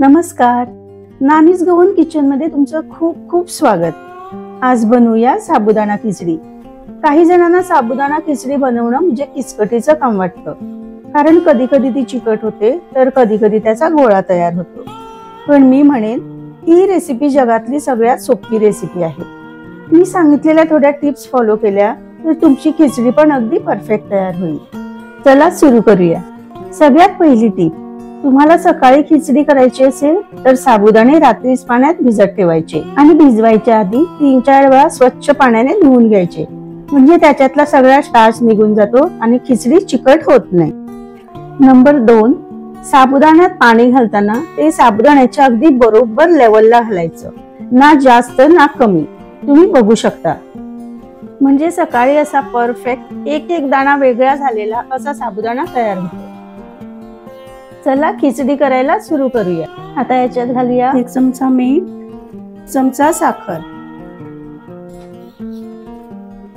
नमस्कार, नानीज गवन किचन मध्ये तुमचं खूप खूप स्वागत। आज बनवूया साबुदाणा खिचडी। काही जणांना साबुदाणा खिचडी बनवणं म्हणजे किचकटीचं काम वाटतं, कारण कधी कधी ती चिकट होते तर कधी कधी त्याचा गोळा तयार होतो। पण मी म्हणेन ही रेसिपी जगातली सगळ्यात सोपी रेसिपी आहे। मी सांगितलेल्या थोड्या टिप्स फॉलो केल्या तर तुमची खिचडी पण अगदी परफेक्ट तयार होईल। चला सुरू करूया। सगळ्यात पहिली टिप, तुम्हाला सकाळी खिचडी करायची असेल तर साबुदाणे रात्रीच पाण्यात भिजत ठेवायचे आणि भिजवायच्या आधी 3-4 वेळा स्वच्छ पाण्याने धुवून घ्यायचे, म्हणजे त्याच्यातला सगळा स्टार्च निघून जातो आणि खिचडी चिकट होत नाही। नंबर 2, साबुदाण्यात पाणी घालताना ते साबुदाण्याच्या अगदी बरोबर लेवलला घालायचं, ना जास्त ना कमी। तुम्ही बघू शकता, म्हणजे सकाळी असा परफेक्ट एक दाणा वेगळा झालेला असा साबुदाणा तयार होतो। चला खिचडी करायला सुरू करूया। आता याच्यात घालूया 1 चमचा मीठ, चमचा साखर।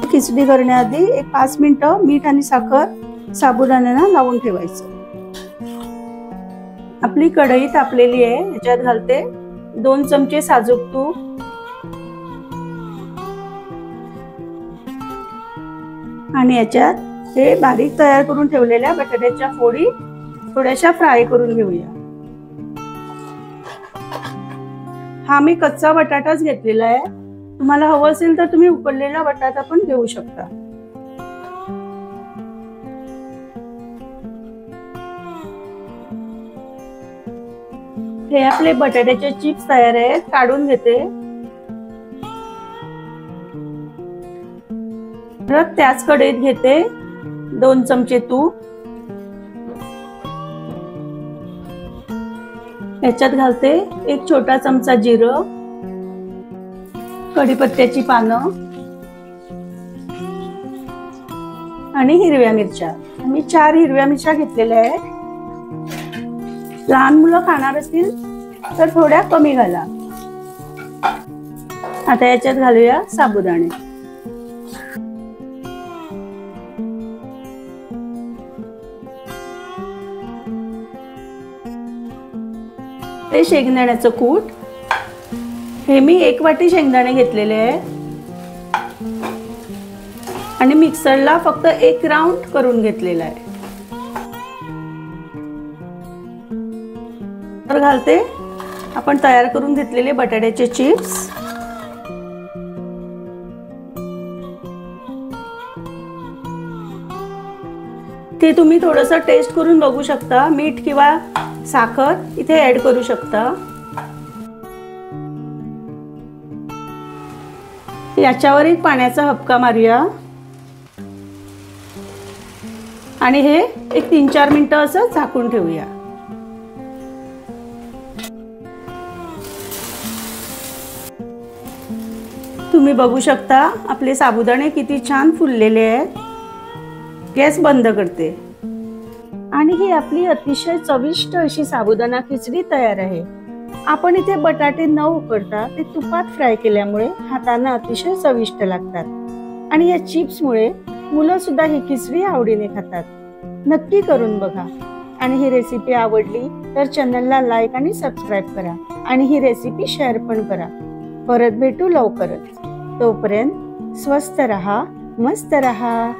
खिचडी करण्याआधी 5 मिनिटं मीठ आणि साखर साबुदाण्याला लावून ठेवायचं। आपली कढई तापलेली आहे, याच्यात घालते 2 चमचे साजूक तूप, आणि याच्यात हे बारीक तयार करून ठेवलेल्या बटाट्याच्या फोडी थोड्याशा फ्राय करून घेऊया। हा मी कच्चा बटाटाच घेतलेला आहे, तुम्हाला हवं असेल तर तुम्ही उकडलेला बटाटा पण घेऊ शकता। हे आपले बटाट्याचे चिप्स तयार आहेत, काढून घेते। परत त्याच कढईत घेते 2 चमचे तूप, याच्यात घालते 1 छोटा चमचा जिरं, कढीपत्त्याची पानं आणि हिरव्या मिरच्या। मी 4 हिरव्या मिरच्या घेतलेल्या आहेत। लहान मुलं खाणार असतील तर थोड्या कमी घाला। आता याच्यात घालूया साबुदाणे। ते शेंगदाण्याचं कूट, हे मी 1 वाटी शेंगदाणे घेतलेले आहे आणि मिक्सरला फक्त 1 राऊंड करून घेतलेला आहे। तर घालते आपण तयार करून घेतलेले बटाट्याचे चिप्स। ते तुम्ही थोडंसं टेस्ट करून बघू शकता, मीठ किंवा साखर इथे ऍड करू शकता। याच्यावर एक पाण्याचा हबका मारूया आणि हे 3-4 मिनिटं असं झाकून ठेवूया। तुम्ही बघू शकता आपले साबुदाणे किती छान फुललेले आहेत। गॅस बंद करते आणि ही आपली अतिशय चविष्ट अशी साबुदाणा खिचडी तयार आहे। आपण इथे बटाटे न उकडता ते तुपात फ्राय केल्यामुळे हातांना अतिशय चविष्ट लागतात आणि या चिप्स मुळे मुलं सुद्धा ही खिचडी आवडीने खातात। नक्की करून बघा आणि ही रेसिपी आवडली तर चॅनलला लाईक आणि सबस्क्राईब करा आणि ही रेसिपी शेअर पण करा। परत भेटू लवकरच, तोपर्यंत स्वस्त रहा, मस्त रहा।